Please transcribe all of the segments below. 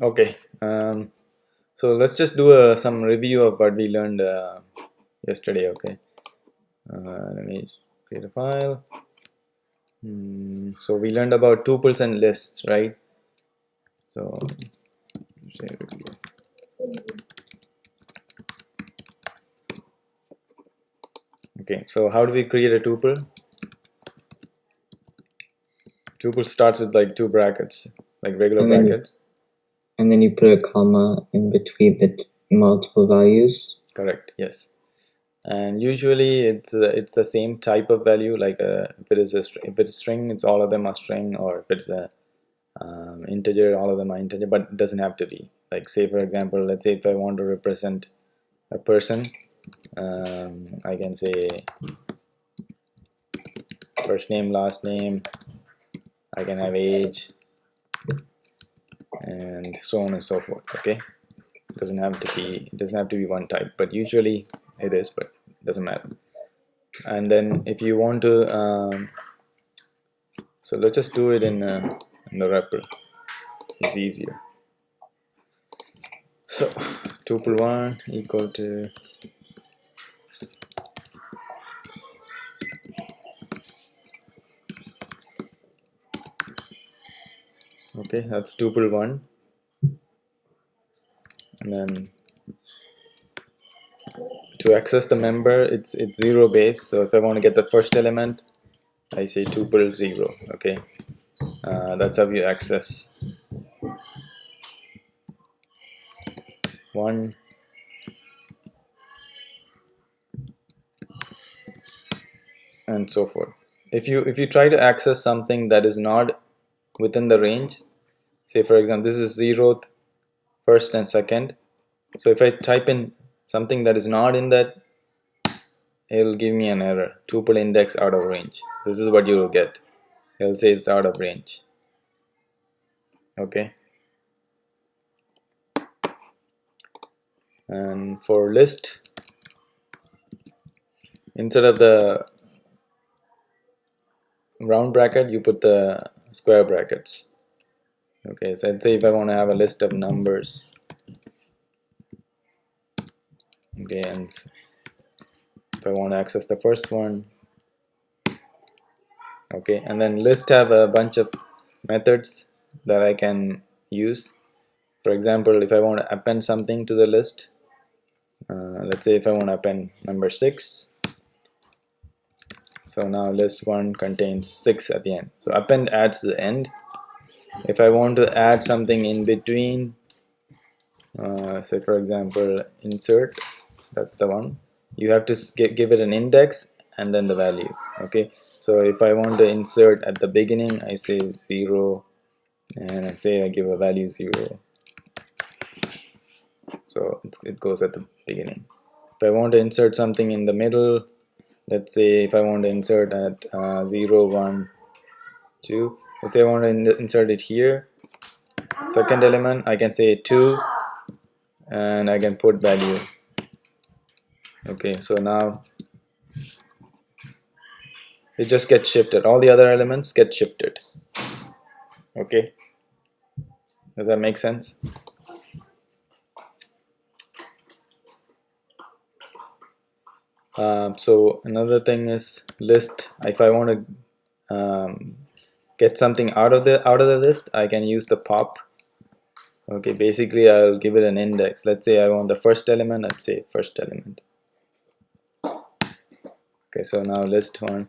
Okay, so let's just do some review of what we learned yesterday. Okay, let me create a file. So we learned about tuples and lists, right? So okay, so how do we create a tuple? Tuple starts with like two brackets, like regular brackets. And then you put a comma in between the multiple values. Correct. Yes. And usually it's the same type of value. Like if it's a string, it's all of them are string, or if it's a integer, all of them are integer. But it doesn't have to be. Like say for example, let's say if I want to represent a person, I can say first name, last name. I can have age, and so on and so forth. Okay, it doesn't have to be one type, but usually it is, but it doesn't matter. And then if you want to so let's just do it in the REPL. It's easier. So tuple1 equal to okay, that's tuple1, and then to access the member, it's 0 base. So if I want to get the first element, I say tuple 0. Okay, that's how you access 1, and so forth. If you try to access something that is not within the range, say for example this is 0th, first and second, so if I type in something that is not in that, it'll give me an error, tuple index out of range. This is what you will get. It'll say it's out of range. Okay, and for list, instead of the round bracket, you put the square brackets. Okay, so let's say if I want to have a list of numbers, okay, and if I want to access the first one, okay, and then list have a bunch of methods that I can use. For example, if I want to append something to the list, let's say if I want to append number 6, so now list 1 contains 6 at the end, so append adds the end. If I want to add something in between, say for example insert, that's the one, you have to give it an index and then the value. Okay, so if I want to insert at the beginning, I say 0, and I say I give a value 0, so it goes at the beginning. If I want to insert something in the middle, let's say if I want to insert at 0 1 2, let's say I want to insert it here, second element, I can say 2, and I can put value. Okay, so now it just gets shifted, all the other elements get shifted. Okay, does that make sense? So another thing is list. If I want to get something out of the list, I can use the pop. Okay, basically I'll give it an index. Let's say I want the first element, let's say first element. Okay, so now list 1,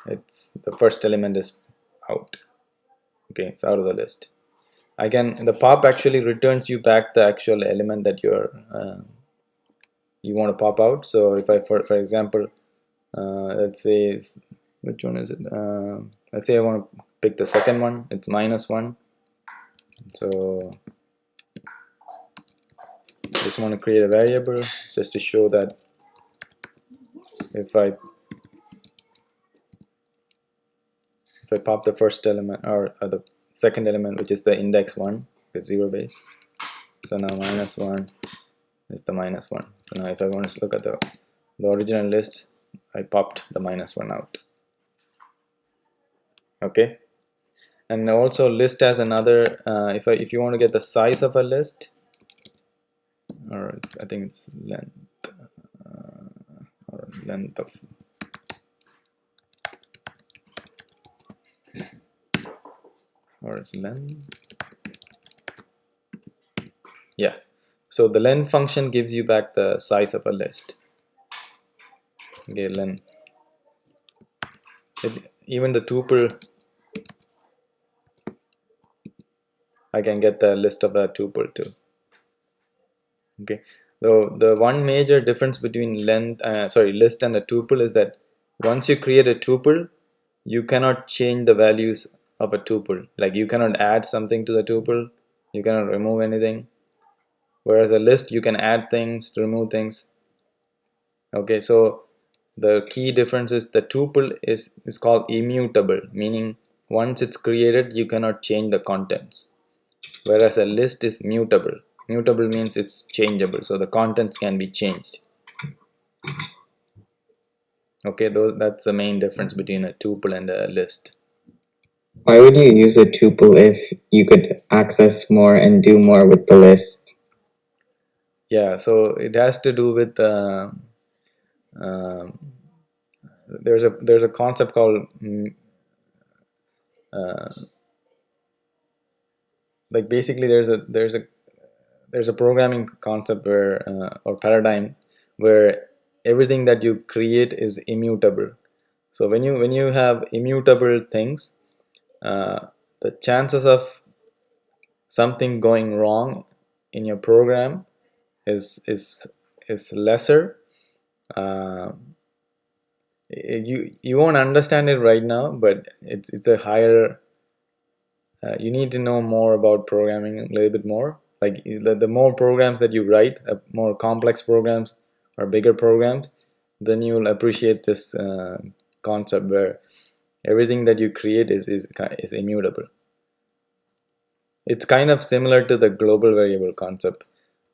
it's the first element is out. Okay, it's out of the list. The pop actually returns you back the actual element that you want to pop out. So if I for example let's say, which one is it, let's say I want to pick the second one, it's -1. So just want to create a variable just to show that if I pop the first element, or the second element, which is the index 1, it's 0 base, so now -1 is the -1. So now if I want to look at the original list, I popped the -1 out. Okay, And also list has another, if you want to get the size of a list, or I think it's length, or length of, or it's length, yeah. So the len function gives you back the size of a list. Okay, len. Even the tuple, I can get the list of that tuple too. Okay, so the one major difference between list and a tuple is that once you create a tuple, you cannot change the values of a tuple. Like you cannot add something to the tuple, you cannot remove anything. Whereas a list, you can add things, remove things. Okay, so the key difference is the tuple is called immutable, meaning once it's created, you cannot change the contents. Whereas a list is mutable. Mutable means it's changeable, so the contents can be changed. Okay, that's the main difference between a tuple and a list. Why would you use a tuple if you could access more and do more with the list? Yeah, so it has to do with there's a concept called like basically there's a programming concept where or paradigm where everything that you create is immutable. So when you have immutable things, the chances of something going wrong in your program is lesser. uh, you won't understand it right now, but it's a higher, you need to know more about programming a little bit more. Like the more programs that you write, more complex programs or bigger programs, then you will appreciate this concept where everything that you create is immutable. It's kind of similar to the global variable concept.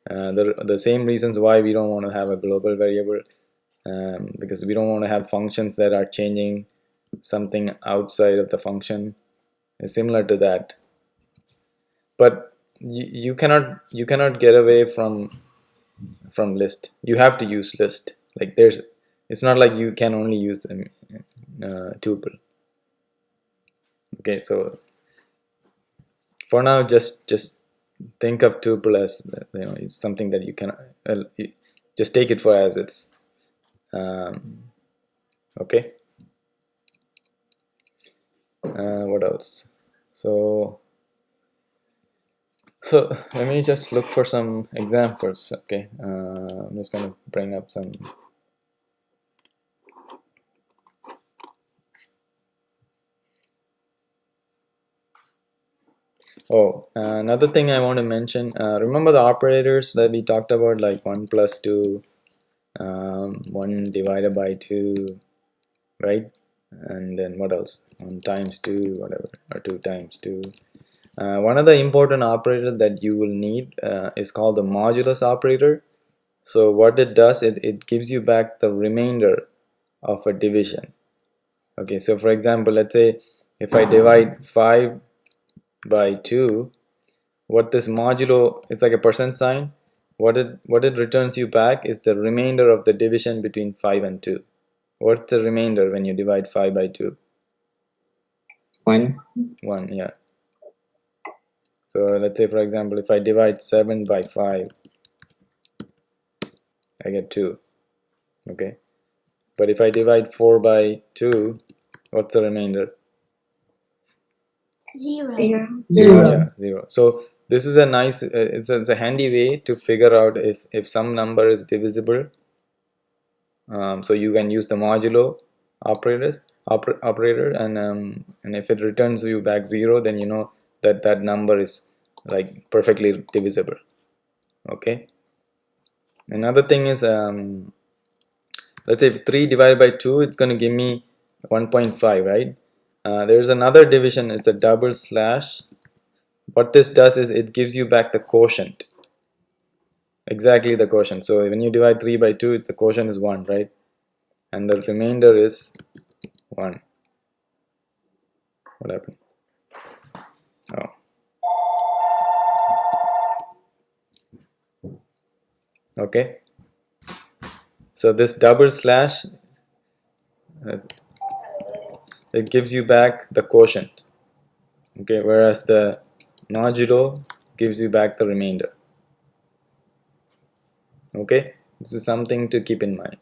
The same reasons why we don't want to have a global variable, because we don't want to have functions that are changing something outside of the function, is similar to that. But you cannot get away from list. You have to use list. Like it's not like you can only use tuple. Okay, so for now, just think of tuple as, it's something that you can just take it for as it's. Okay. What else? So let me just look for some examples. Okay, I'm just going to bring up some. Oh, another thing I want to mention, remember the operators that we talked about, like 1 plus 2, 1 divided by 2, right? And then what else? 1 times 2, whatever, or 2 times 2. One of the important operators that you will need is called the modulus operator. So what it does, it gives you back the remainder of a division. Okay, so for example, let's say if I divide 5 by 2, what this modulo, it's like a percent sign, what it returns you back is the remainder of the division between 5 and 2. What's the remainder when you divide 5 by 2? 1. 1, yeah. So let's say, for example, if I divide 7 by 5, I get 2. Okay, but if I divide 4 by 2, what's the remainder? 0. Yeah, 0. So this is a nice, it's a handy way to figure out if some number is divisible. So you can use the modulo operator, and if it returns you back 0, then you know that number is like perfectly divisible. Okay. Another thing is, let's say if 3 divided by 2, it's going to give me 1.5, right? There's another division, it's a double slash. What this does is it gives you back the quotient, exactly the quotient. So when you divide 3 by 2, the quotient is 1, right? And the remainder is 1. What happened? Okay, so this double slash, it gives you back the quotient. Okay, whereas the modulo gives you back the remainder. Okay, this is something to keep in mind.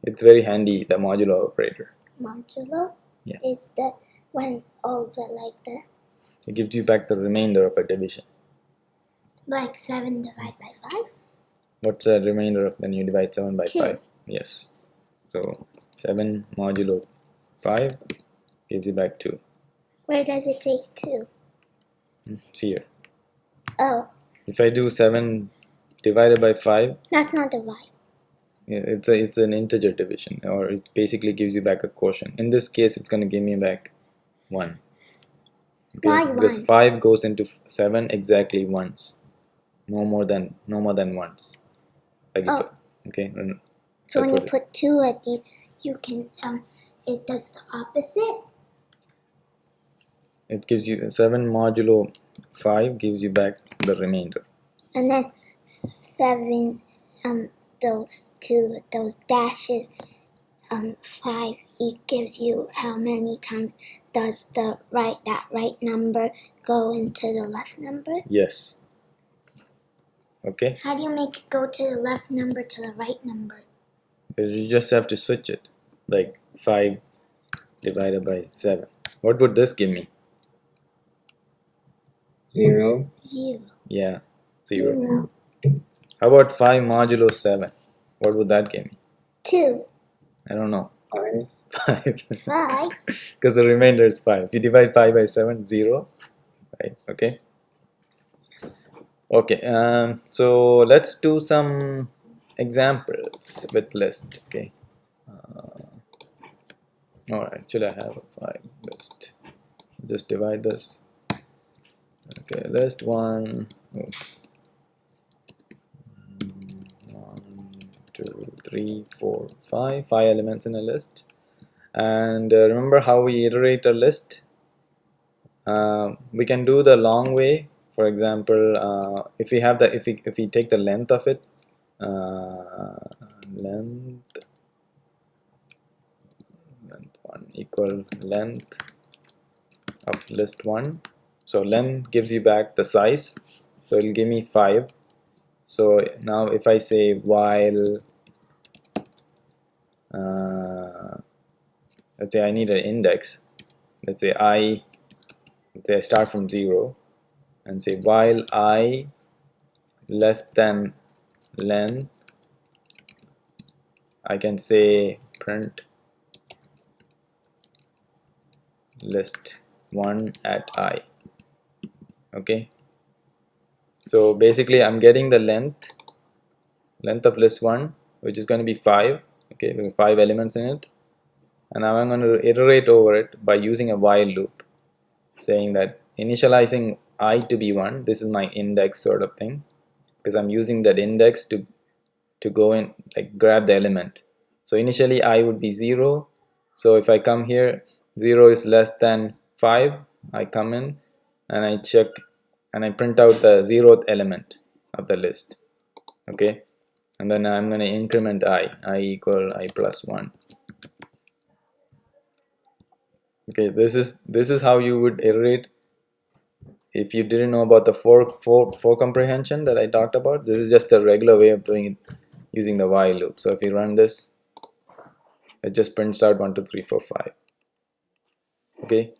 It's very handy, the modulo operator. Modulo? Yeah. Is the when like the It gives you back the remainder of a division. like 7 divided by 5? What's the remainder of when you divide 7 by 2. 5? Yes. So 7 modulo 5 gives you back 2. Where does it take 2? It's here. Oh, If I do 7 divided by 5, that's not divide. it's an integer division, or it basically gives you back a quotient. In this case, it's going to give me back 1. Okay? Why Because 1? 5 goes into 7 exactly once, no more than once. Like Oh. Okay. So when That's you what put 2 at the, you can it does the opposite. it gives you 7 modulo 5 gives you back the remainder. And then 7 those dashes 5, it gives you how many times does that right number go into the left number? Yes. Okay. How do you make it go to the left number to the right number? You just have to switch it, like 5 divided by 7. What would this give me? 0. 0. Yeah, 0. How about 5 modulo 7? What would that give me? 2. I don't know. 5. 5. 5. Because the remainder is 5. If you divide 5 by 7, 0. Right, okay. Okay, so let's do some examples with list. Okay. Alright, actually I have a 5 list. Just divide this. Okay, list 1. Oh. 1, 2, 3, 4, 5. 5 elements in a list. And remember how we iterate a list? We can do the long way. For example, if we have the if we take the length of it, length 1 equal length of list 1. So length gives you back the size, so it'll give me 5. So now if I say while let's say I need an index, let's say I start from 0 and say while I less than length, I can say print list 1 at I. Okay, so basically I'm getting the length of list 1, which is going to be 5. Okay, with 5 elements in it, and now I'm going to iterate over it by using a while loop, saying that initializing I to be 1, this is my index sort of thing, because I'm using that index to go in, like grab the element. So initially I would be 0, so if I come here, 0 is less than 5, I come in and I check and I print out the 0th element of the list. Okay, and then I'm going to increment I equal I plus 1. Okay, this is how you would iterate. If you didn't know about the for comprehension that I talked about, this is just a regular way of doing it using the while loop. So if you run this, it just prints out 1 2 3 4 5. Okay,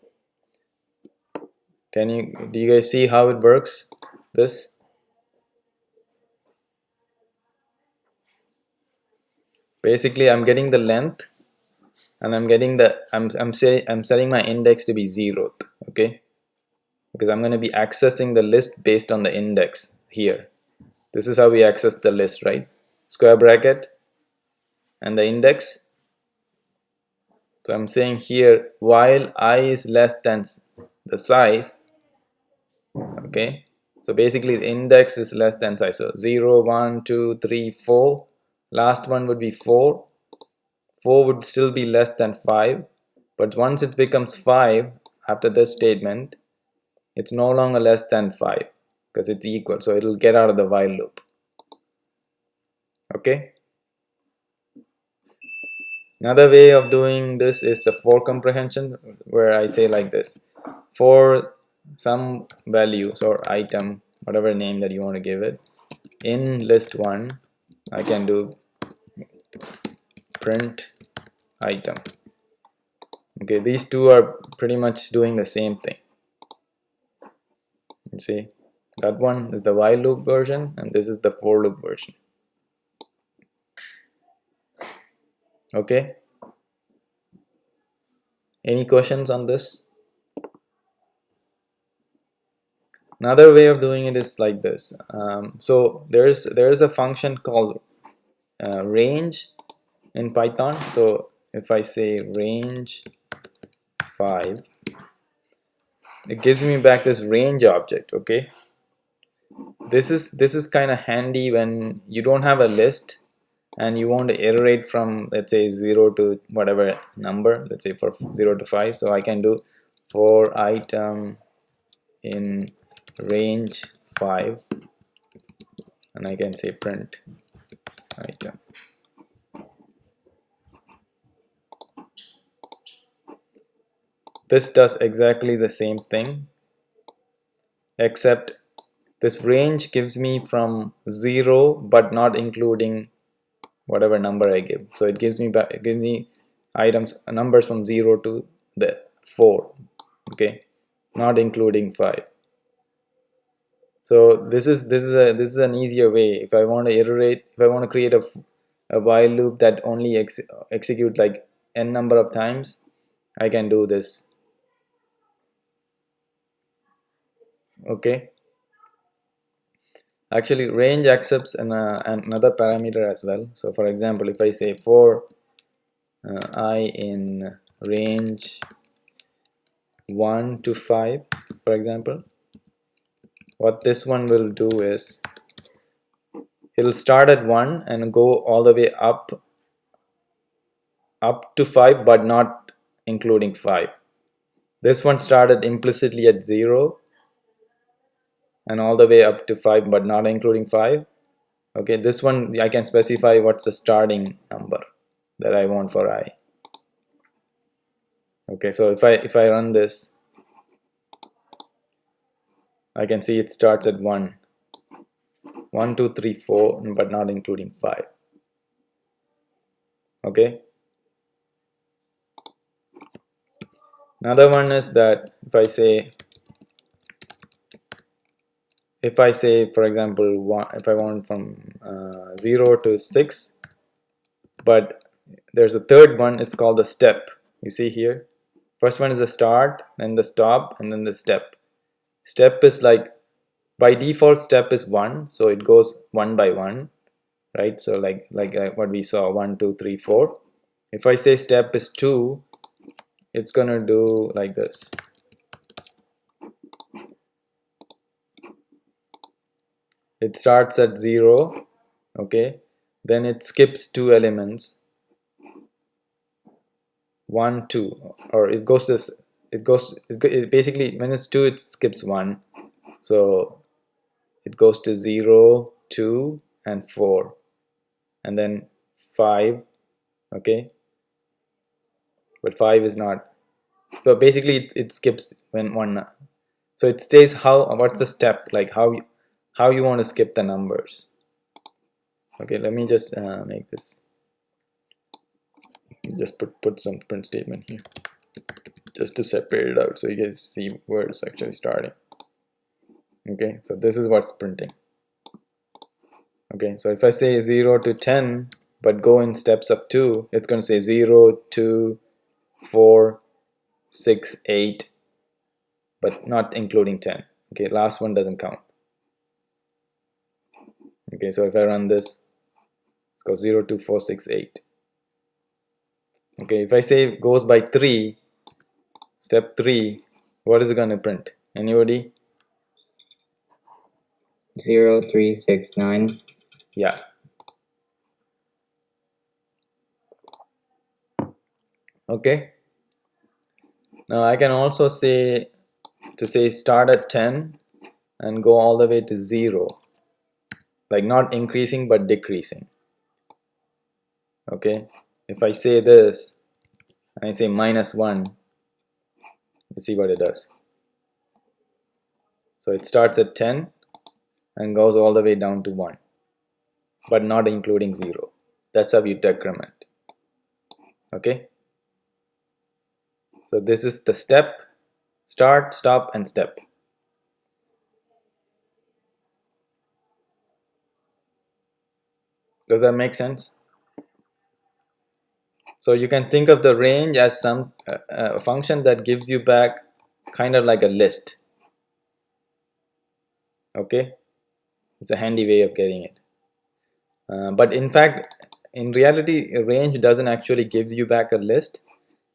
do you guys see how it works? This basically I'm getting the length, and I'm getting the I'm setting my index to be 0th. Okay, because I'm going to be accessing the list based on the index here. This is how we access the list, right? Square bracket and the index. So I'm saying here while I is less than the size. Okay, so basically the index is less than size. So 0 1 2 3 4, last one would be 4. 4 would still be less than 5, but once it becomes 5 after this statement, it's no longer less than 5 because it's equal, so it'll get out of the while loop. Okay. Another way of doing this is the for comprehension, where I say like this: for some values or item, whatever name that you want to give it, in list 1, I can do print item. Okay, these two are pretty much doing the same thing. You see, that one is the while loop version and this is the for loop version. Okay, any questions on this? Another way of doing it is like this. So there is a function called range in Python. So if I say range 5, it gives me back this range object. Okay, this is kind of handy when you don't have a list and you want to iterate from, let's say, 0 to whatever number, let's say for 0 to 5. So I can do for item in range 5 and I can say print item. This does exactly the same thing, except this range gives me from 0 but not including whatever number I give. So it gives me items numbers from 0 to the 4. Okay, not including 5. So this is an easier way. If I want to iterate, if I want to create a while loop that only execute like n number of times, I can do this. Okay, actually range accepts another parameter as well. So for example, if I say for I in range 1 to 5, for example, what this one will do is it'll start at 1 and go all the way up to 5 but not including 5. This one started implicitly at 0 and all the way up to 5 but not including 5. Okay, this one I can specify what's the starting number that I want for I. Okay, so if I run this, I can see it starts at 1, 1, 2, 3, 4, but not including 5. Okay, another one is that if I say for example if I want from 0 to 6, but there's a third one, it's called the step. You see here, first one is the start, then the stop, and then the step. Step is like, by default step is 1, so it goes 1 by 1, right? So like what we saw, 1, 2, 3, 4. If I say step is 2, it's gonna do like this. It starts at 0, okay, then it skips 2 elements, 1, 2, or it basically when it's 2 it skips 1, so it goes to 0, 2, and 4, and then 5. Okay, but 5 is not, so basically it skips when 1, so it stays what's the step, like how you want to skip the numbers. Okay, let me just make this, just put some print statement here just to separate it out so you guys see where it's actually starting. Okay, so this is what's printing. Okay, so if I say 0 to 10 but go in steps of 2, it's going to say 0, 2, 4, 6, 8, but not including 10. Okay, last one doesn't count. Okay, so if I run this, it's got 0, 2, 4, 6, 8. Okay, if I say goes by 3, step 3, what is it going to print? Anybody? 0, 3, 6, 9. Yeah. Okay. Now I can also say start at 10 and go all the way to 0, like not increasing but decreasing. Okay, if I say this and I say -1, let's see what it does. So it starts at 10 and goes all the way down to 1, but not including 0. That's how you decrement. Okay, so this is the step, start, stop, and step. Does that make sense? So you can think of the range as some function that gives you back kind of like a list. Okay, it's a handy way of getting it. But in fact, in reality, a range doesn't actually give you back a list.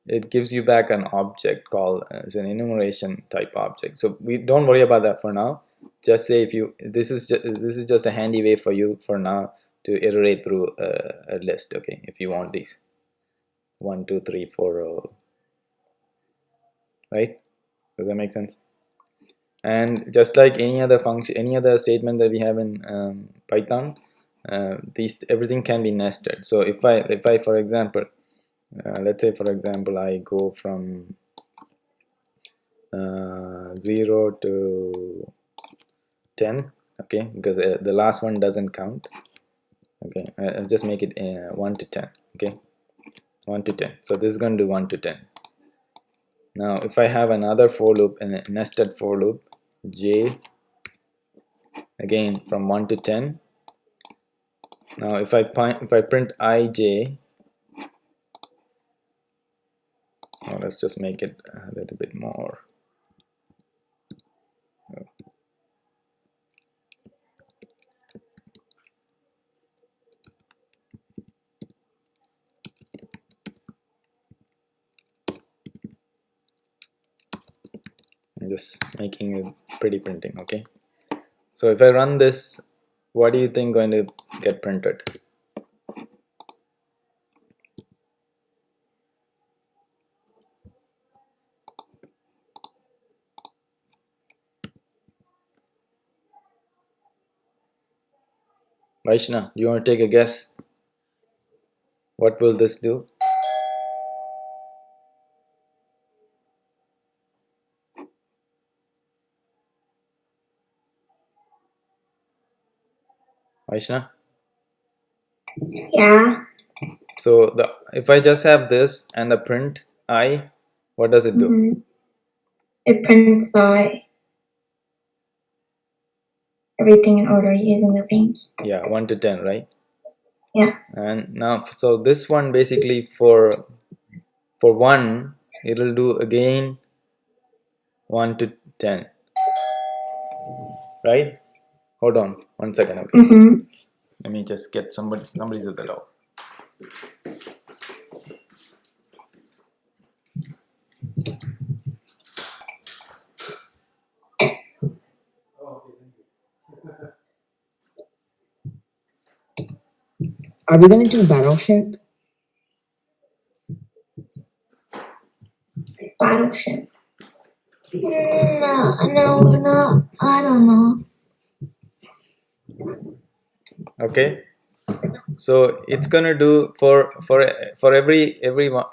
It gives you back an object called as an enumeration type object. So we don't worry about that for now. Just say if you this is just a handy way for you for now to iterate through a list. Okay, if you want these 1, 2, 3, 4, right? Does that make sense? And just like any other function, any other statement that we have in Python, everything can be nested. So if I for example, let's say for example I go from 0 to 10, okay, because the last one doesn't count. Okay, I'll just make it 1 to 10. Okay, 1 to 10. So this is going to do 1 to 10. Now if I have another for loop, and a nested for loop, j, again from 1 to 10. Now if I print ij, let's just make it a little bit more. I'm just making it pretty printing. Okay, so if I run this, what do you think going to get printed? Vaishna, do you want to take a guess? What will this do? Vaishna? Yeah. So if I just have this and the print I, what does it do? Mm-hmm. It prints by everything in order using the range. Yeah, 1 to 10, right? Yeah. And now, so this one basically for 1, it'll do again 1 to 10, right? Hold on 1 second. Okay, Mm-hmm. let me just get somebody's at the door. Are we gonna do Battleship? Battleship. No, I don't know. Okay, so it's gonna do for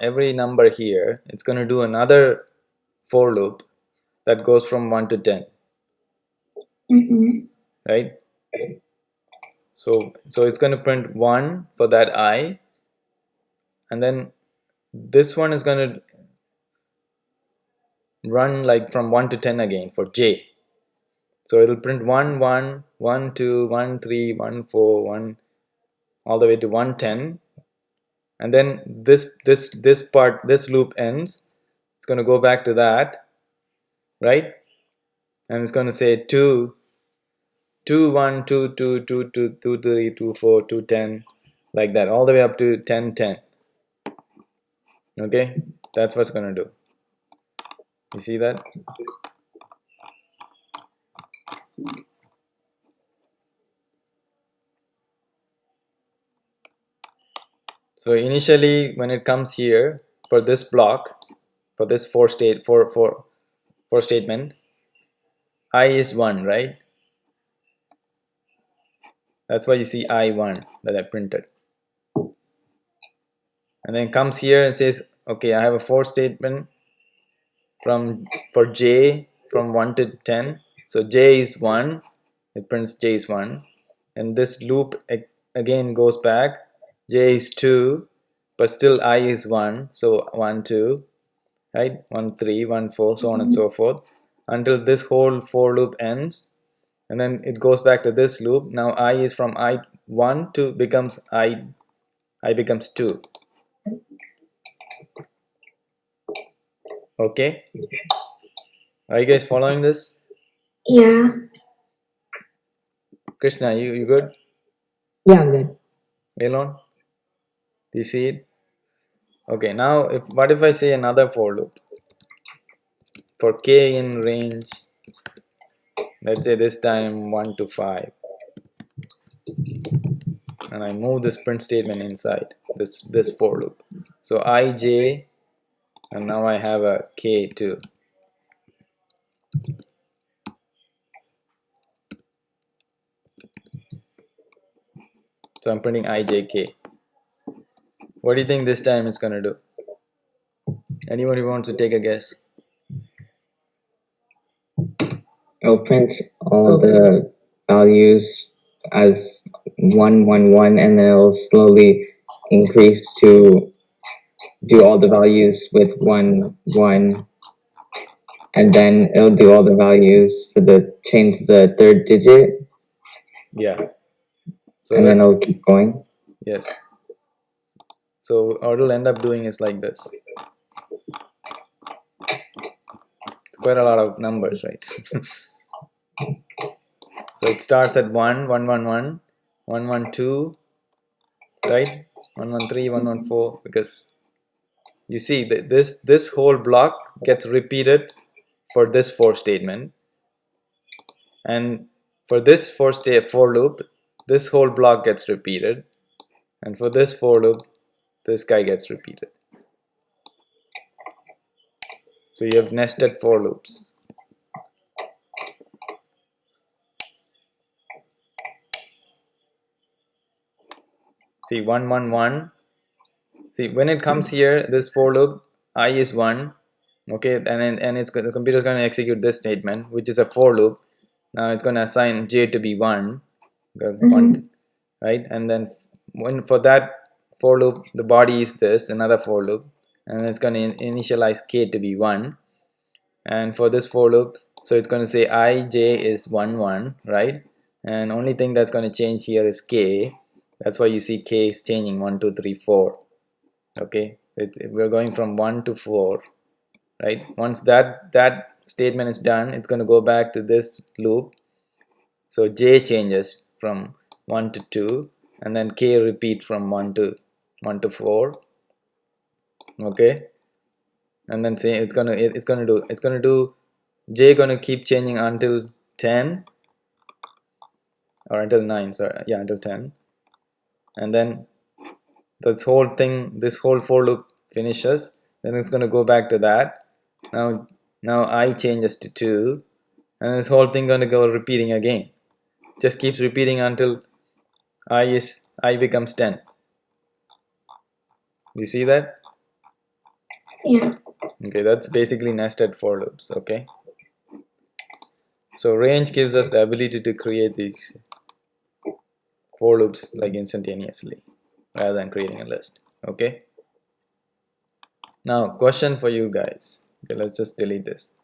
every number here, it's gonna do another for loop that goes from 1 to 10. Mm-hmm. Right, so it's going to print 1 for that I, and then this one is going to run like from 1 to 10 again for j. So it'll print 1 1 1 2 1 3 1 4 1 all the way to 110, and then this loop ends. It's going to go back to that, right? And it's going to say 2 2 1 2 2 2 2 2 3 2 4 2 10, like that, all the way up to 10 10. Okay, that's what's going to do. You see that? So initially when it comes here for this block, for this for statement, I is 1, right? That's why you see I1 that I printed. and then comes here and says, okay, I have a for statement for j from 1 to 10. So j is 1, it prints j is 1, and this loop again goes back, j is 2, but still I is 1, so 1 2, right, 1 3 1 4, so on and so forth, until this whole for loop ends, and then it goes back to this loop. Now I is from I 1 to becomes I becomes 2. Okay, are you guys following this? Yeah. Krishna, you good? Yeah, I'm good. Elon, do you see it? Okay, now what if I say another for loop for k in range, let's say this time 1 to 5, and I move this print statement inside this for loop. So ij, and now I have a k too. So I'm printing ijk. What do you think this time it's gonna do? Anybody wants to take a guess? It'll print all the values as 1 1 1, and then it'll slowly increase to do all the values with 1 1, and then it'll do all the values for the change the third digit, Yeah. So and then it'll keep going. yes. So what it'll end up doing is like this. It's quite a lot of numbers, right? So it starts at 1 1 1 1 1 1 2, right? 1 1 3 1 1 4, because you see that this whole block gets repeated for this for statement, and for this for loop, this whole block gets repeated, and for this for loop, this guy gets repeated. So you have nested for loops. See 1 1 1. See, when it comes here, this for loop, I is 1, okay, and the computer is going to execute this statement, which is a for loop. Now it's going to assign j to be 1, right? And then when for that for loop, the body is this, another for loop, and it's going to initialize k to be 1. And for this for loop, so it's going to say I j is 1 1, right? And only thing that's going to change here is k. That's why you see k is changing 1 2 3 4. Okay, we're going from 1 to 4, right? Once that statement is done, it's going to go back to this loop. So j changes from 1 to 2, and then k repeats from 1 to 4. Okay, and then say it's gonna do j gonna keep changing until 10, or until 9, sorry, yeah, until 10, and then this whole for loop finishes. Then it's going to go back to that. Now I changes to 2, and this whole thing going to go repeating again. Just keeps repeating until I becomes 10. You see that? Yeah. Okay, that's basically nested for loops. Okay, so range gives us the ability to create these for loops like instantaneously rather than creating a list. Okay, now question for you guys. Okay, let's just delete this.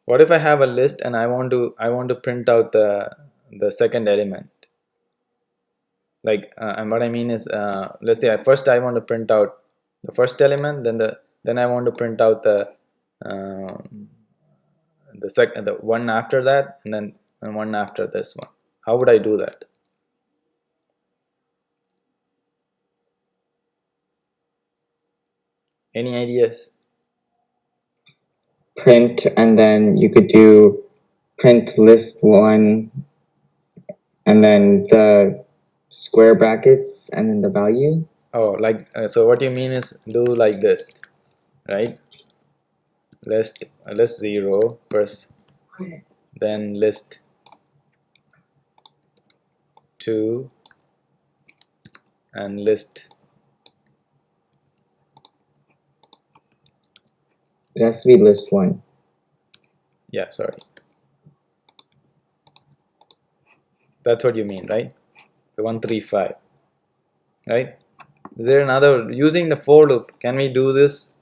What if I have a list and I want to print out the second element? Like, and what I mean is, let's say first I want to print out the first element, then I want to print out the one after that, and then one after this one. How would I do that? Any ideas? Print, and then you could do print list 1, and then the square brackets, and then the value. Oh, like so what you mean is do like this, right? List 0 first, then list 2, and list. It has to be list 1. Yeah, sorry. That's what you mean, right? So 135, right? Is there another, using the for loop, can we do this?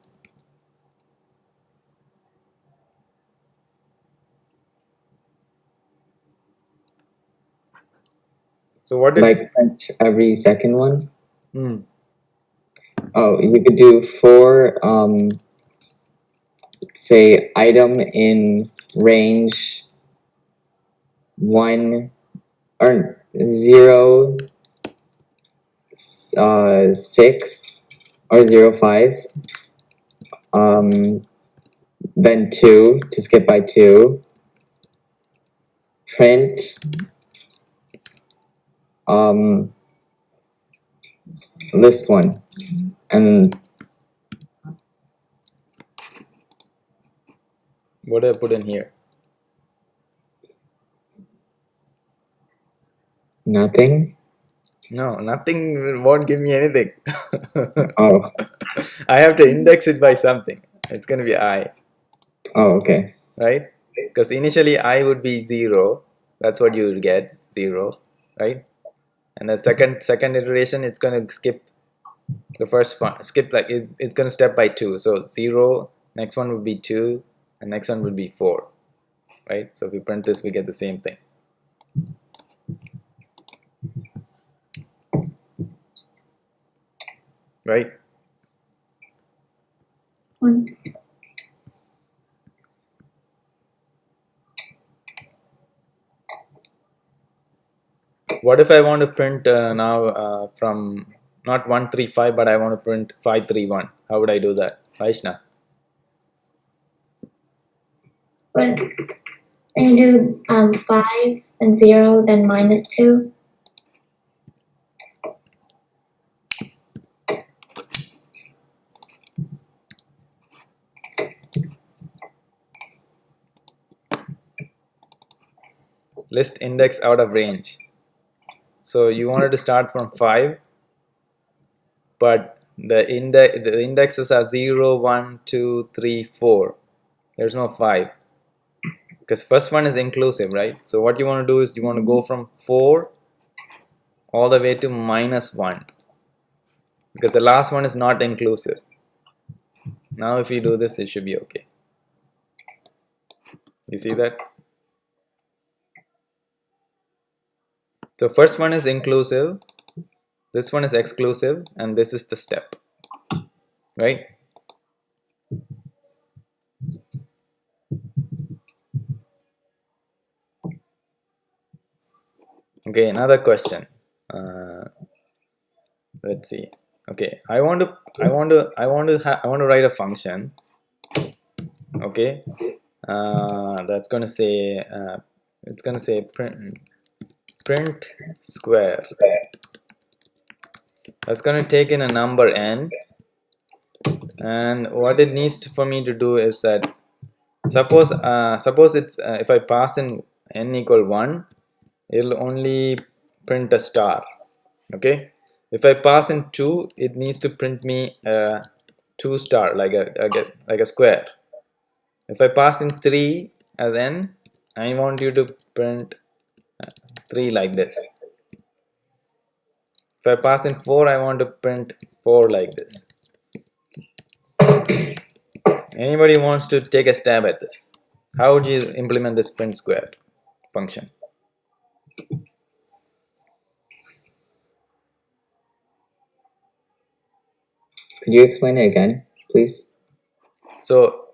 So what if, Like print every second one? hmm, Oh, you could do for, say, item in range 1 or 0, 6 or 0, 5. Then 2 to skip by 2. Print list 1. And what do I put in here? nothing. No, nothing won't give me anything. Oh, I have to index it by something. It's going to be I, oh, okay. right? Because initially I would be 0. That's what you will get, 0, right? And the second iteration, it's going to skip the first one, skip like it's going to step by 2. So 0, next one would be 2, and next one would be 4, right? So if we print this, we get the same thing, right? 1. What if I want to print now from not 135, but I want to print 531? How would I do that, Vaishna? But you do 5 and 0, then minus 2. List index out of range. So you wanted to start from 5, but the indexes are 0, 1, 2, 3, 4. There's no 5 because first one is inclusive, right? So what you want to do is you want to go from 4 all the way to minus 1 because the last one is not inclusive. Now if you do this, it should be okay. You see that? So first one is inclusive, this one is exclusive, and this is the step, right? Okay, another question. Let's see. Okay, I want to write a function. Okay, that's going to say it's going to say print square. That's going to take in a number n, and what it needs for me to do is that suppose it's if I pass in n equal 1, it'll only print a star. Okay, if I pass in 2, it needs to print me a 2 star, like a square. If I pass in 3 as n, I want you to print 3 like this. If I pass in 4, I want to print 4 like this. Anybody wants to take a stab at this? How would you implement this print square function? Could you explain it again, please? So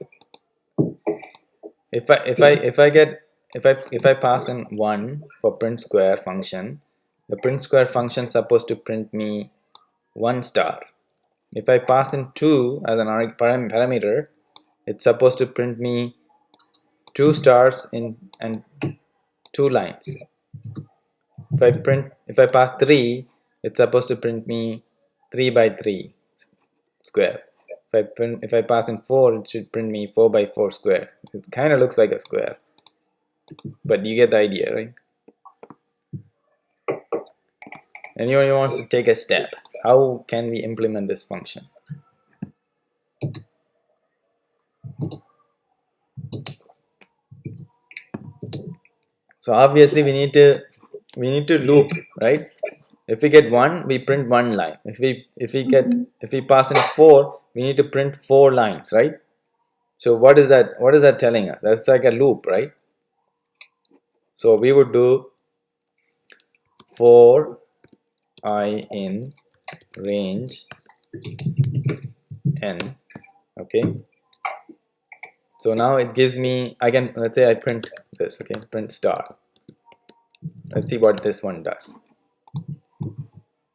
if I pass in 1 for print square function, the print square function is supposed to print me 1 star. If I pass in 2 as an parameter, it's supposed to print me 2 stars and 2 lines. If I pass 3, it's supposed to print me 3 by 3 square. If I pass in 4, it should print me 4 by 4 square. It kind of looks like a square, but you get the idea, right? Anyone who wants to take a step? how can we implement this function? So obviously we need to loop, right? If we get 1, we print 1 line. If we pass in 4, we need to print 4 lines, right? So what is that telling us? That's like a loop, right? So we would do for I in range n. Okay, so now it gives me, let's say I print this. Okay, print star. Let's see what this one does.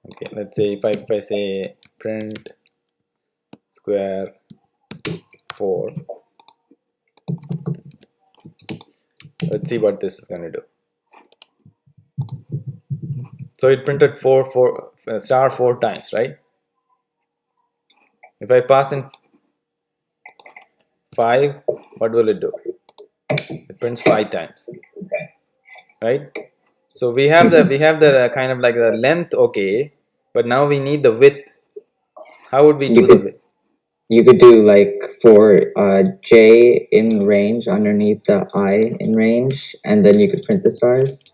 Okay, let's say if I say print square 4, let's see what this is going to do. So it printed star 4 times, right? If I pass in 5, what will it do? It prints 5 times, right? So we have the kind of like the length, okay, but now we need the width. How would we do the width? You could do like for j in range underneath the I in range, and then you could print the stars.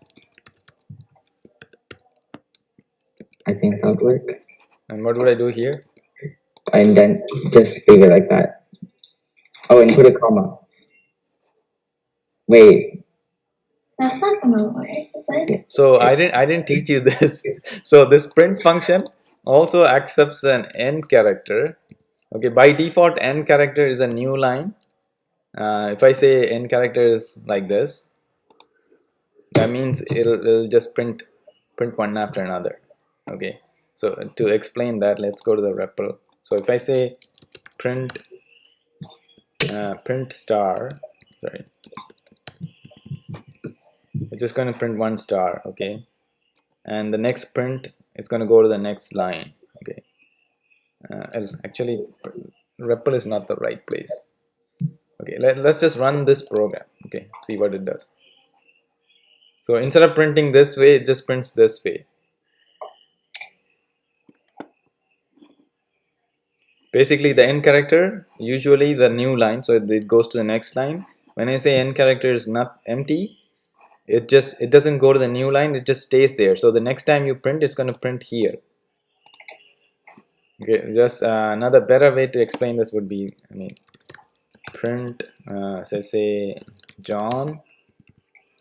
I think that would work. And what would I do here? And then just leave it like that. Oh, and put a comma. Wait. That's not gonna work, is it? So I didn't teach you this. So this print function also accepts an end character. Okay, by default end character is a new line. If I say end character is like this, that means it'll just print one after another. Okay, so to explain that, let's go to the REPL. So if I say print star, sorry, it's just going to print 1 star. Okay, and the next print is going to go to the next line. Okay, actually REPL is not the right place. Okay, let's just run this program. Okay, see what it does. So instead of printing this way, it just prints this way. Basically the end character, usually the new line, so it goes to the next line. When I say end character is not empty, it doesn't go to the new line, it just stays there. So the next time you print, it's going to print here. Okay, just another better way to explain this would be, print so say John,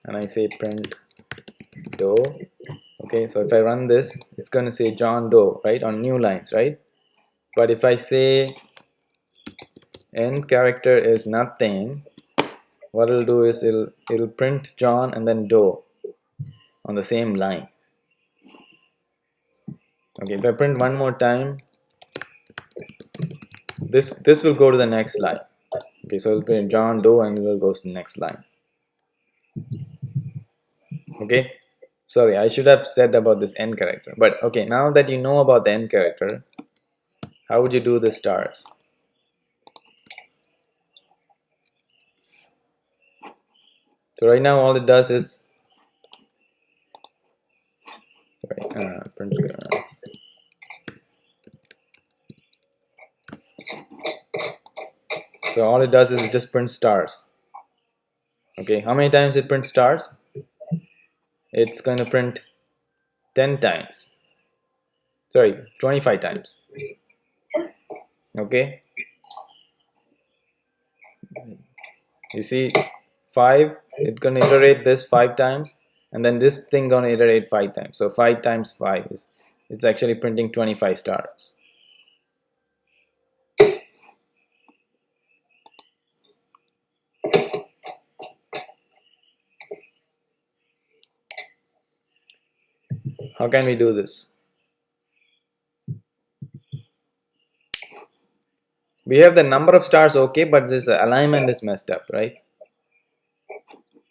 and I say print Doe. Okay, so if I run this, it's going to say John Doe, right, on new lines, right? But if I say end character is nothing, what it'll do is it'll print John and then Doe on the same line. Okay, if I print one more time, this will go to the next line. Okay, so it'll print John Doe and it'll go to the next line. Okay, sorry, I should have said about this end character, but okay, now that you know about the end character, how would you do the stars? So right now all it does is print so all it does is it just prints stars. Okay, how many times it prints stars? It's going to print 10 times. Sorry, 25 times. Okay, you see 5, it's going to iterate this 5 times, and then this thing going to iterate 5 times. So 5 times 5 is, it's actually printing 25 stars. How can we do this? We have the number of stars, okay, but this alignment is messed up, right?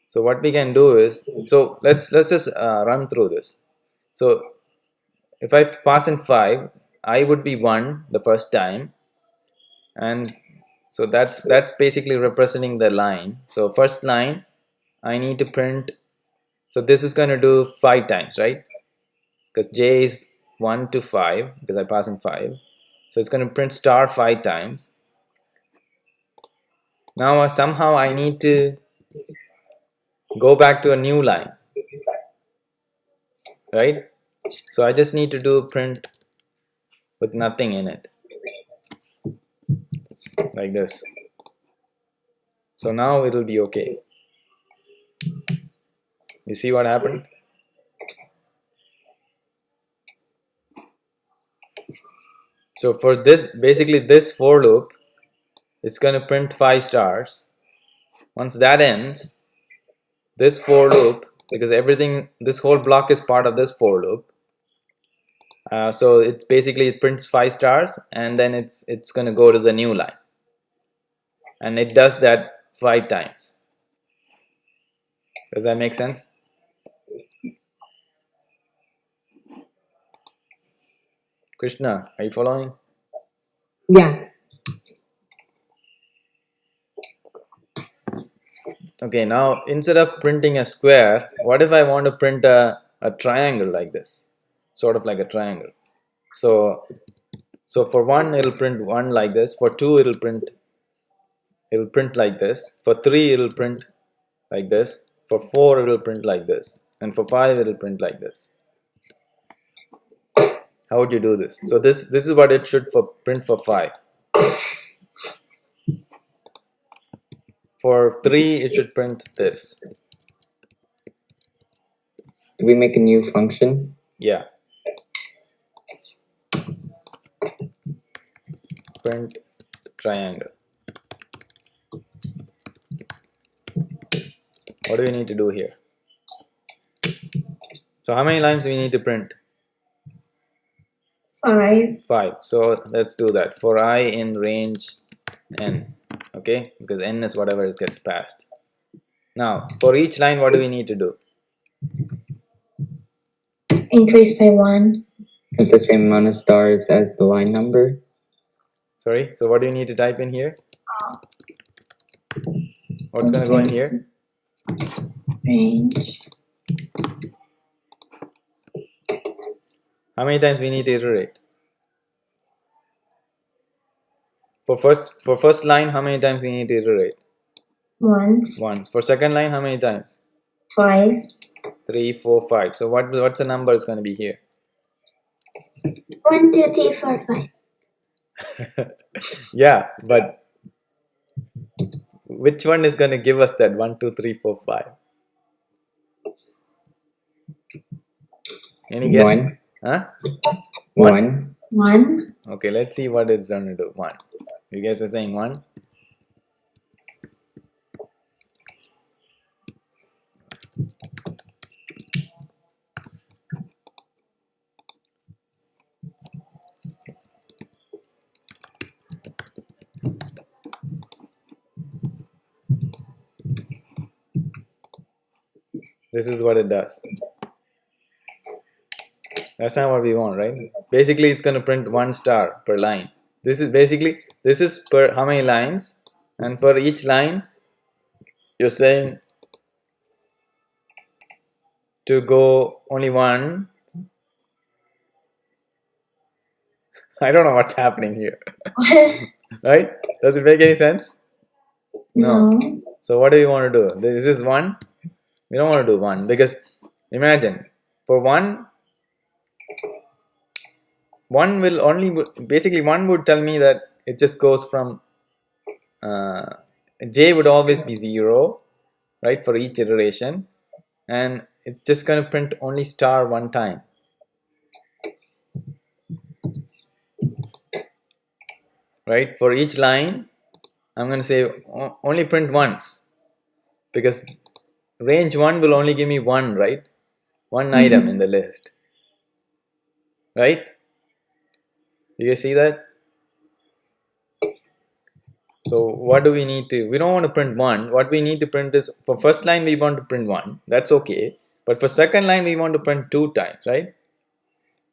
So what we can do is, so let's just run through this. So if I pass in 5, I would be 1 the first time, and so that's basically representing the line. So first line I need to print, so this is going to do 5 times, right? Because j is 1 to 5 because I pass in 5. So it's going to print star 5 times. Now somehow I need to go back to a new line, right? So I just need to do print with nothing in it, like this. So now it'll be okay. You see what happened? So for this, basically this for loop, it's going to print 5 stars. Once that ends, this for loop, because everything, this whole block is part of this for loop. So it's basically, it prints 5 stars and then it's going to go to the new line. And it does that 5 times. Does that make sense? Krishna, are you following? Yeah. Okay, now instead of printing a square, what if I want to print a triangle like this? Sort of like a triangle. So for 1 it'll print 1 like this, for 2 it'll print like this, for 3 it'll print like this, for 4 it'll print like this, and for 5 it'll print like this. How would you do this? So this is what it should print for 5. For 3 it should print this. Do we make a new function? Yeah. Print triangle. What do we need to do here? So how many lines do we need to print? 5. 5. So let's do that. For I in range n. Okay, because n is whatever gets passed. Now for each line, what do we need to do? Increase by 1. It's the same amount of stars as the line number. Sorry, so what do you need to type in here? What's going to go in here? Range. How many times we need to iterate? For first line, how many times we need to iterate? Once. Once. For second line, how many times? Twice. 3, 4, 5. So what's the number is going to be here? 1, 2, 3, 4, 5. Yeah, but which one is going to give us that 1, 2, 3, 4, 5? Any guess? 1. Huh? 1. 1. Okay, let's see what it's going to do. 1. You guys are saying 1? This is what it does. That's not what we want, right? Basically, it's going to print 1 star per line. This is per how many lines, and for each line, you're saying to go only 1. I don't know what's happening here. Right? Does it make any sense? No. So what do we want to do? This is 1. We don't want to do 1 because imagine for 1 will only basically 1 would tell me that it just goes from j would always be 0, right, for each iteration, and it's just going to print only star 1 time. Right, for each line I'm going to say only print once because range 1 will only give me 1, right? 1 item in the list, right? You guys see that? So what do we need to, we don't want to print 1. What we need to print is, for first line we want to print 1, that's okay, but for second line we want to print 2 times, right?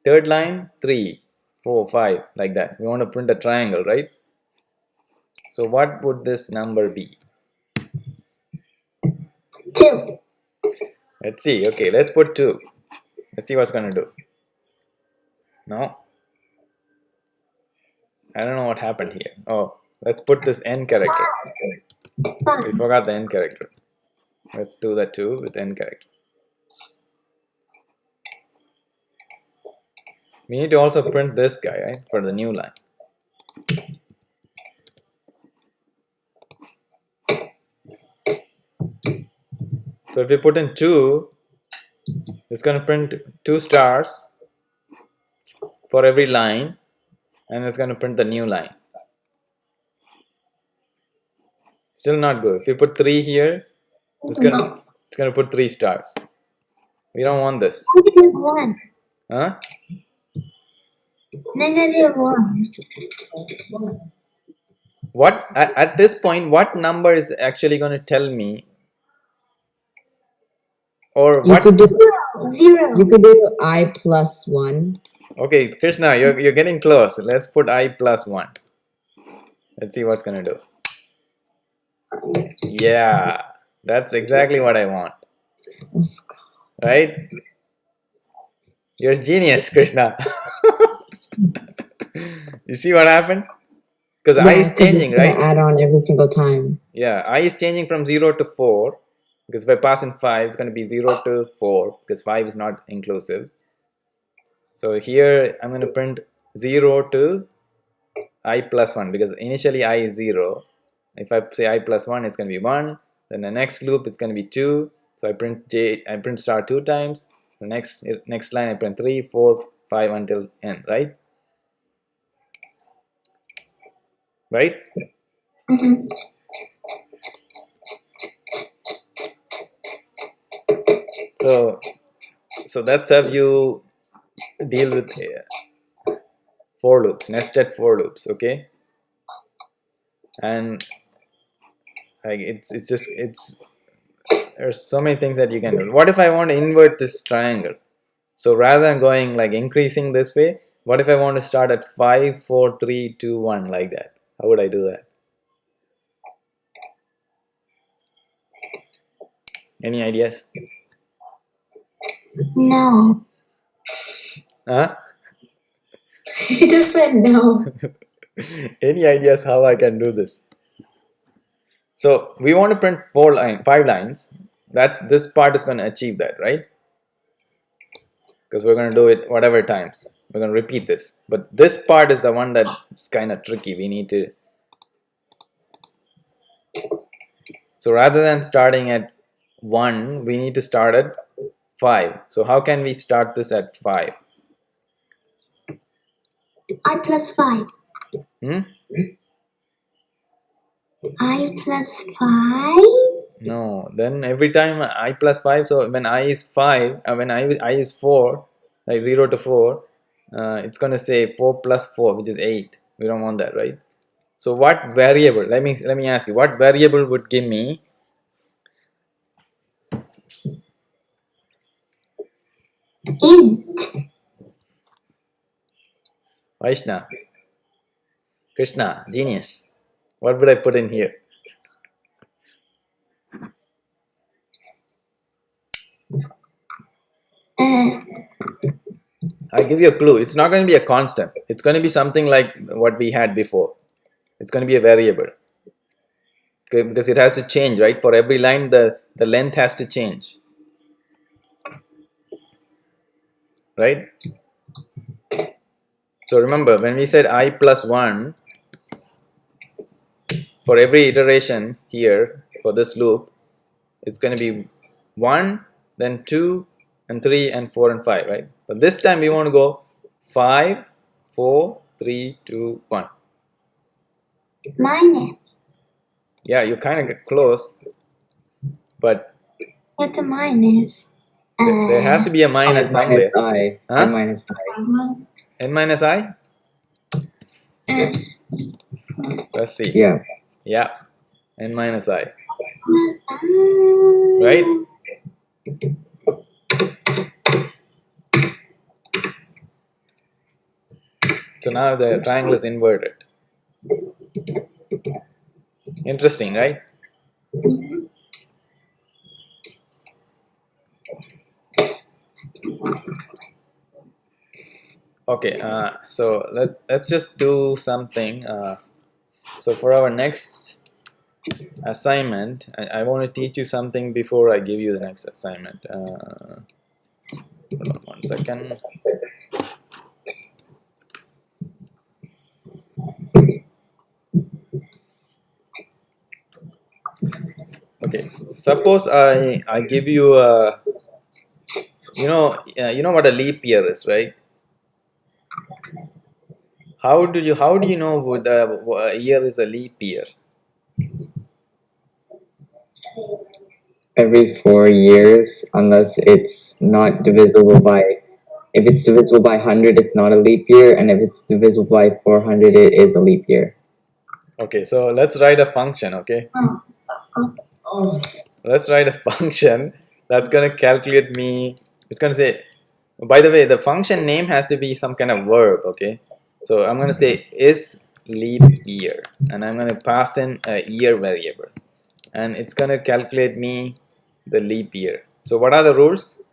Third line 3, 4, 5, like that. We want to print a triangle, right? So what would this number be? 2. Let's see. Okay, let's put 2. Let's see what's going to do. No. I don't know what happened here. Oh, let's put this n character. We forgot the n character. Let's do that too with n character. We need to also print this guy, right, for the new line. So if you put in 2, it's going to print 2 stars for every line, and it's going to print the new line. Still not good. If you put 3 here, it's going to put 3 stars. We don't want this. -1. Huh? -1. What at this point, what number is actually going to tell me, or You what? could do 0. you could do I plus 1. Okay, Krishna, you're getting close. Let's put I plus 1. Let's see what's going to do. Yeah, that's exactly what I want. Let's go. Right? You're a genius, Krishna. You see what happened? Because I is 'cause changing, it's gonna right? add on every single time. Yeah, I is changing from 0 to 4. Because if I pass in 5, it's going to be 0 to 4. Because 5 is not inclusive. So here, I'm going to print 0 to I plus 1. Because initially I is 0. If I say I plus 1, it's going to be 1. Then the next loop is going to be 2. So I print star 2 times. The next line I print 3, 4, 5 until n, right? Right? Mhm. So that's how you deal with for loops, nested for loops, okay? And like there's so many things that you can do. What if I want to invert this triangle? So rather than going like increasing this way, what if I want to start at 5, 4, 3, 2, 1 like that? How would I do that? Any ideas? No. Huh? You just said no. Any ideas how I can do this? So we want to print 5 lines. This part is going to achieve that, right? Because we're going to do it whatever times. We're going to repeat this. But this part is the one that's kind of tricky. We need to. So rather than starting at 1, we need to start at 5. So how can we start this at 5? I plus 5. Hmm? I plus 5. No. Then every time I plus 5. So when I is 5, when I is 4, like 0 to 4, it's going to say 4 plus 4, which is 8. We don't want that, right? So what variable? Let me ask you. What variable would give me Int. Vaishna? Krishna, genius. What would I put in here? I'll give you a clue. It's not going to be a constant. It's going to be something like what we had before. It's going to be a variable. Okay, because it has to change, right? For every line, the length has to change. Right? So remember, when we said I plus 1, for every iteration here, for this loop, it's going to be 1, then 2, and 3, and 4, and 5, right? But this time we want to go 5, 4, 3, 2, 1. Minus. Yeah, you kind of get close, but What's a minus? there has to be a minus somewhere. I. Huh? N minus I. N minus I? Let's see. Yeah. Yeah, N minus I. Right? So now the triangle is inverted. Interesting, right? Okay, so let's just do something. So for our next assignment, I want to teach you something before I give you the next assignment. Hold on 1 second. Okay, suppose I give you a, you know what a leap year is, right? How do you know what a year is a leap year? Every 4 years, unless it's not divisible by, if it's divisible by 100, it's not a leap year, and if it's divisible by 400, it is a leap year. Okay, so let's write a function, okay? Let's write a function that's going to calculate me. It's going to say, by the way, the function name has to be some kind of verb, okay? So I'm going to say is leap year, and I'm going to pass in a year variable, and it's going to calculate me the leap year. So what are the rules?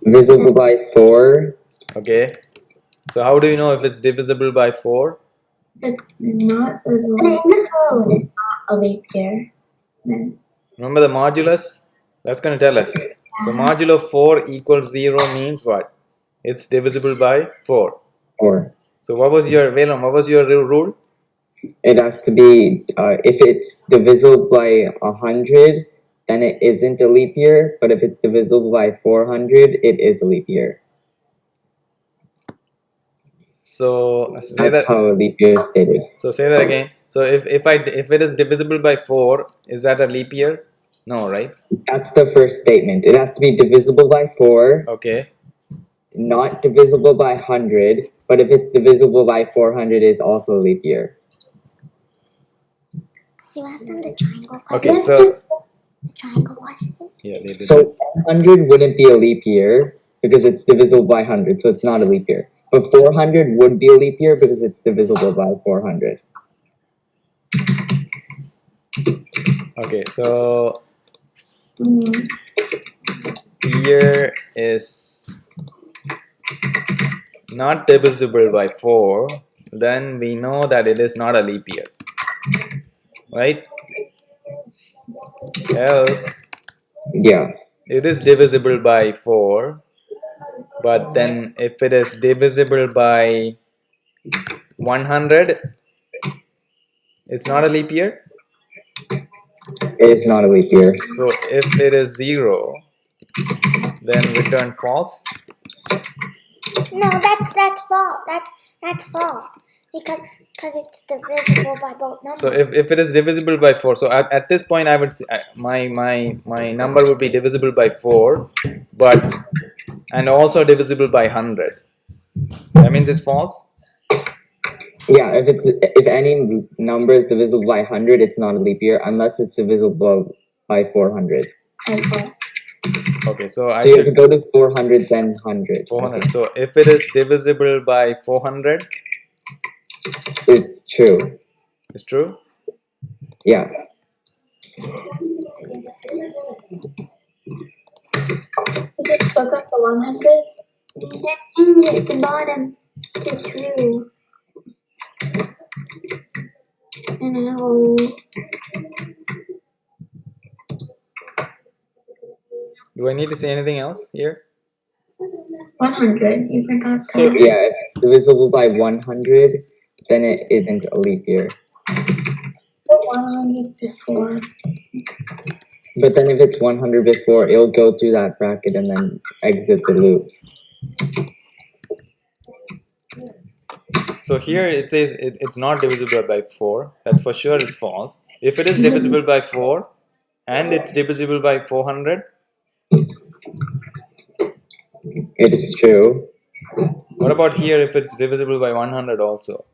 Divisible by 4. Okay, so how do you know if it's divisible by 4? It's not as well. Not a leap year. Then Remember the modulus? That's going to tell us. So modulo 4 equals 0 means what? It's divisible by 4. 4. So what was your rule? It has to be, if it's divisible by 100, then it isn't a leap year, but if it's divisible by 400, it is a leap year. So say That's that. how a leap year is stated. So say that again. So if it is divisible by 4, is that a leap year? No, right? That's the first statement. It has to be divisible by 4, Okay. not divisible by 100, but if it's divisible by 400, it is also a leap year. You asked them the triangle question. Okay, so The triangle question. yeah, they did. So 100 wouldn't be a leap year because it's divisible by 100, so it's not a leap year. But 400 would be a leap year because it's divisible by 400. Okay, so year is not divisible by 4, then we know that it is not a leap year, right? Else Yeah. it is divisible by 4, but then if it is divisible by 100, it's not a leap year. It is not a leap year. So if it is 0, then return false. No, that's false. That's false because it's divisible by both numbers. So if it is divisible by 4, so at this point I would say my number would be divisible by 4, but and also divisible by 100. That means it's false. Yeah, if any number is divisible by 100, it's not a leap year unless it's divisible by 400. Okay, so I So you should have to go to 400 then 100. 400. So if it is divisible by 400, It's true. it's true. Yeah. you just look up the 100. That change at the bottom to true. No. Do I need to say anything else here? 100. You forgot So that. Yeah, if it's divisible by 100, then it isn't a leap year. 100 before. But then if it's 100 before, it'll go through that bracket and then exit the loop. So here it says it's not divisible by 4. That's for sure, it's false. If it is divisible by 4 and it's divisible by 400, It is true. what about here if it's divisible by 100 also?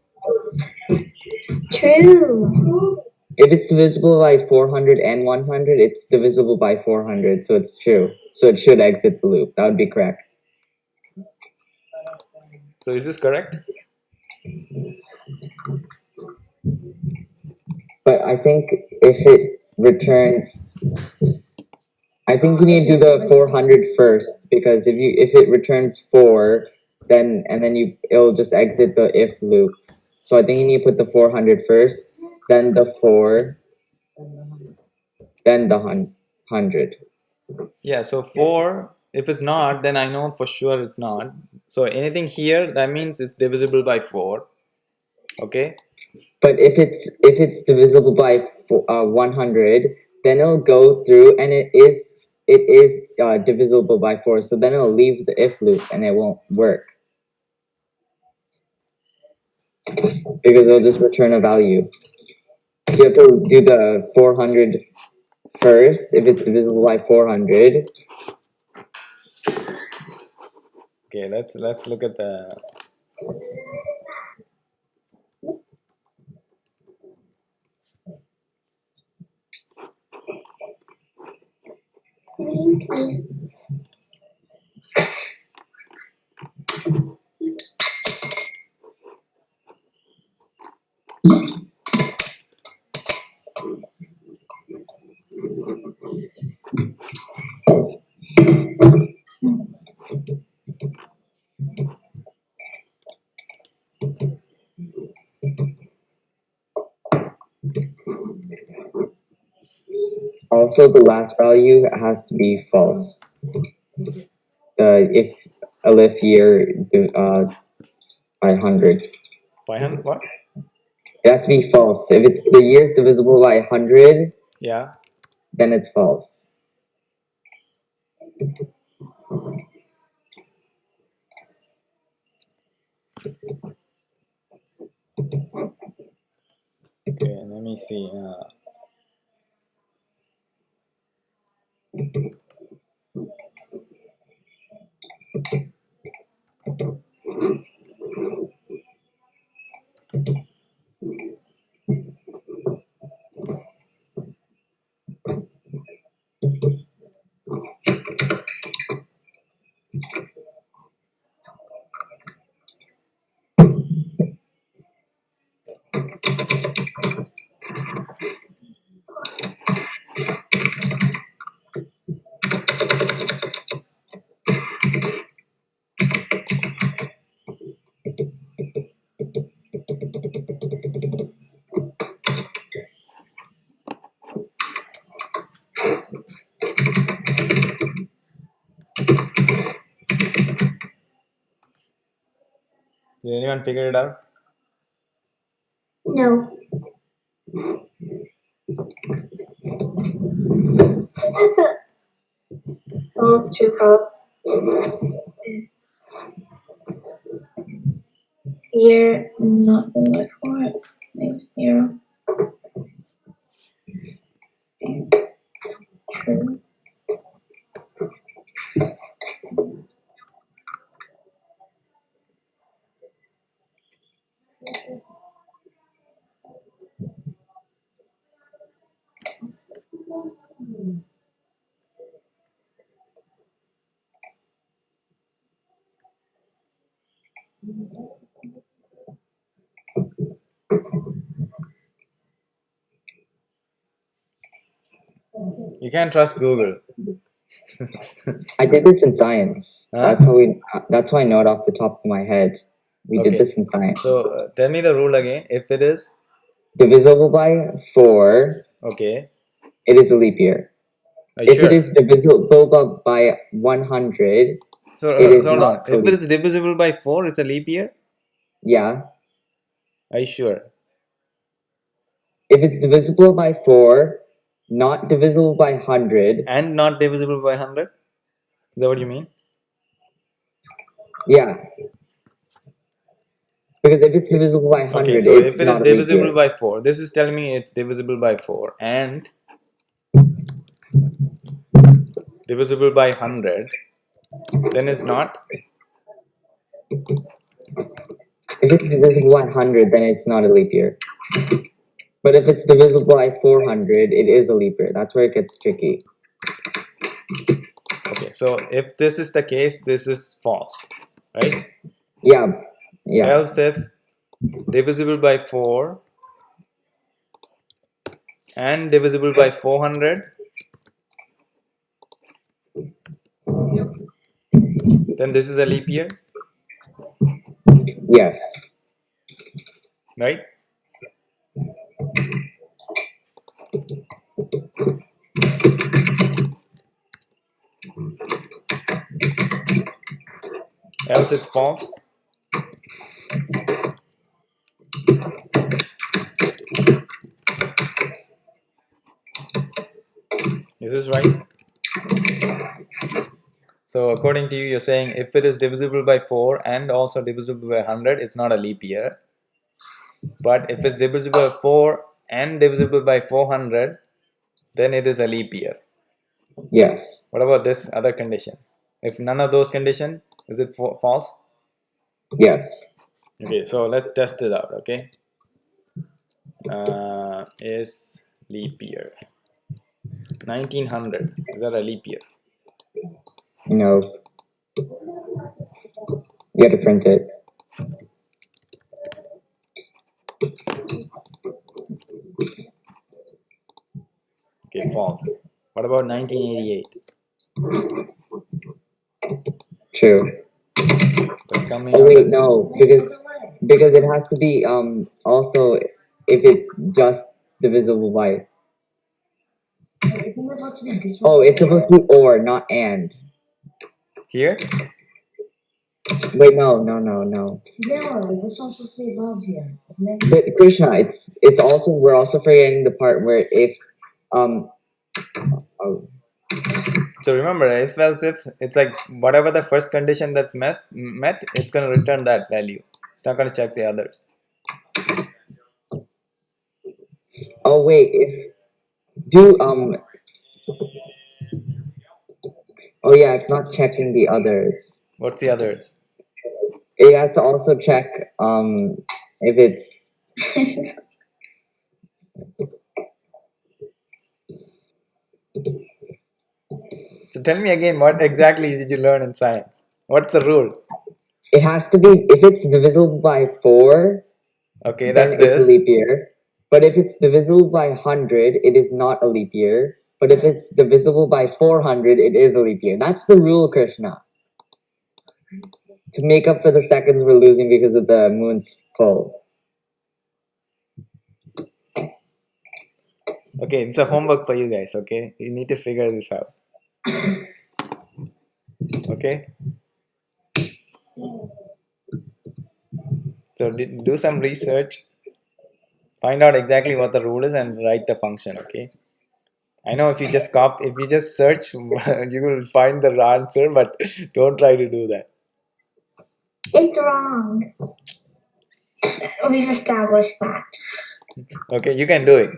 True. If it's divisible by 400 and 100, it's divisible by 400, so it's true. So it should exit the loop. That would be correct. So is this correct? But I think if it returns, I think you need to do the 400 first, because if it returns 4, then it'll just exit the if loop. So I think you need to put the 400 first, then the 4, then the 100. Yeah, so 4, if it's not, then I know for sure it's not. So anything here, that means it's divisible by 4. Okay. But if it's divisible by 100, then it'll go through and it is divisible by 4. So then it'll leave the if loop and it won't work because it'll just return a value. You have to do the 400 first if it's divisible by 400. Okay, let's look at the Also, the last value has to be false. The if year by 100. 500 what? It has to be false. If it's the year is divisible by 100, Yeah. then it's false. Okay, let me see. Did anyone figure it out? No. False, true, false. Year not been by 4, maybe 0. True. You can't trust Google. I did this in science. Huh? That's how I know it off the top of my head. We Okay. did this in science. So tell me the rule again. If it is Divisible by 4, okay, it is a leap year. are you If sure? it is divisible by 100, So it is hold on. not a If it leap. is divisible by 4, it's a leap year. Yeah. Are you sure? If it's divisible by 4, not divisible by 100, And not divisible by 100. Is that what you mean? yeah. Because if it's divisible by 100, Okay, so it's if it not is a leap divisible year. by 4, this is telling me it's divisible by 4 and divisible by 100, then it's not. If it's divisible by 100, then it's not a leap year. But if it's divisible by 400, it is a leap year. That's where it gets tricky. Okay, so if this is the case, this is false, right? Yeah. Yeah. Else if divisible by 4 and divisible by 400, then this is a leap year. Yes. right? Else it's false. Is this right? So according to you, you're saying if it is divisible by 4 and also divisible by 100, it's not a leap year. But if it's divisible by 4 and divisible by 400, then it is a leap year. Yes. What about this other condition? If none of those conditions, is it false? Yes. Okay, so let's test it out, okay? Is leap year 1900, is that a leap year? No. You have to print it. Okay, false. What about 1988? True. That's coming Oh out wait, as no, because it has to be also if it's just divisible by. Oh, it's supposed to be or, not and. here. Wait, no. But Krishna, it's also, we're also forgetting the part where if oh, So remember, if else if, it's like whatever the first condition that's met, it's going to return that value. It's not going to check the others. oh wait, if do oh yeah, it's not checking the others. What's the others? It has to also check if it's So tell me again, what exactly did you learn in science? What's the rule? it has to be, if it's divisible by 4, Okay, then that's it's a this. leap year. But if it's divisible by 100, it is not a leap year. But if it's divisible by 400, it is a leap year. That's the rule, Krishna. To make up for the seconds we're losing because of the moon's pull. Okay, it's a homework for you guys, okay? You need to figure this out. Okay? So do some research. Find out exactly what the rule is and write the function, okay? I know if you just if you just search, you will find the answer, but don't try to do that. It's wrong. We've established that. Okay, you can do it.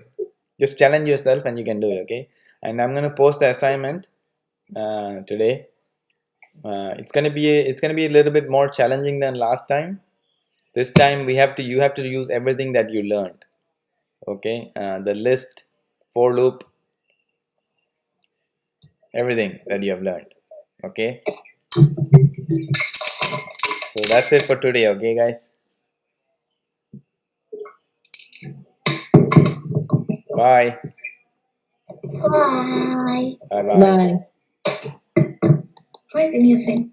Just challenge yourself and you can do it, okay? And I'm going to post the assignment today. It's gonna be a little bit more challenging than last time. This time you have to use everything that you learned, okay? The list, for loop, everything that you have learned, okay? So that's it for today, okay guys? Bye. Bye. Bye bye. Where's the new thing?